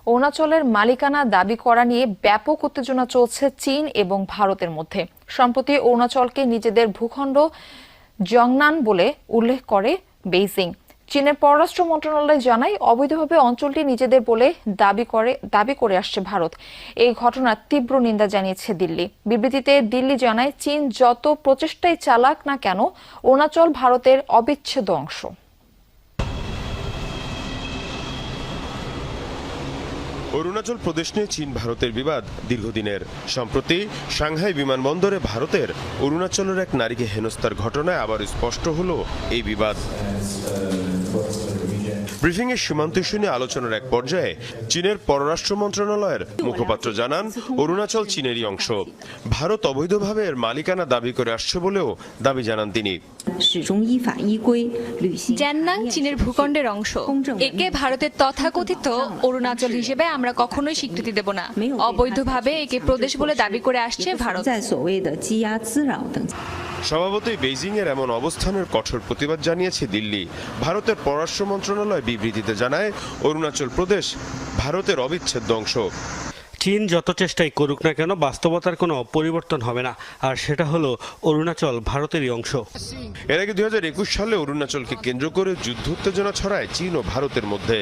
অরুণাচলের মালিকানা দাবি করা নিয়ে ব্যাপক উত্তেজনা চলছে চীন এবং ভারতের মধ্যে। সম্প্রতি অরুণাচলকে নিজেদের ভূখণ্ড জংনান বলে উল্লেখ করে বেইজিং। চীনের পররাষ্ট্র মন্ত্রণালয় জানায়, অবৈধভাবে অঞ্চলটি নিজেদের বলে দাবি করে আসছে ভারত। এই ঘটনার তীব্র নিন্দা জানিয়েছে দিল্লি। বিবৃতিতে দিল্লি জানায়, চীন যত প্রচেষ্টাই চালাক না কেন, অরুণাচল ভারতের অবিচ্ছেদ্য অংশ। অরুণাচল প্রদেশ নিয়ে চীন ভারতের বিবাদ দীর্ঘদিনের। সম্প্রতি সাংহাই বিমানবন্দরে ভারতের অরুণাচলের এক নারীকে হেনস্থার ঘটনায় আবার স্পষ্ট হলো এই বিবাদ। ব্রিফিংয়ে সীমান্ত ইস্যু নিয়ে আলোচনার এক পর্যায়ে চীনের পররাষ্ট্র মন্ত্রণালয়ের মুখপাত্র জানান, অরুণাচল চীনেরই অংশ। ভারত অবৈধভাবে এর মালিকানা দাবি করে আসছে বলেও দাবি জানান তিনি। জাননাং চীনের ভূখণ্ডের অংশ। একে ভারতের তথাকথিত অরুণাচল হিসেবে আমরা কখনোই স্বীকৃতি দেব না। অবৈধভাবে একে প্রদেশ বলে দাবি করে আসছে ভারত। স্বভাবতই বেইজিং এর এমন অবস্থানের কঠোর প্রতিবাদ জানিয়েছে দিল্লি। ভারতের পররাষ্ট্র মন্ত্রণালয় বিবৃতিতে জানায়, অরুণাচল প্রদেশ ভারতের অবিচ্ছেদ্য অংশ। চীন যত চেষ্টাই করুক না কেন, বাস্তবতার কোনো পরিবর্তন হবে না, আর সেটা হলো অরুণাচল ভারতেরই অংশ। এর আগে 2021 সালে অরুণাচলকে কেন্দ্র করে যুদ্ধ উত্তেজনা ছড়ায় চীন ও ভারতের মধ্যে।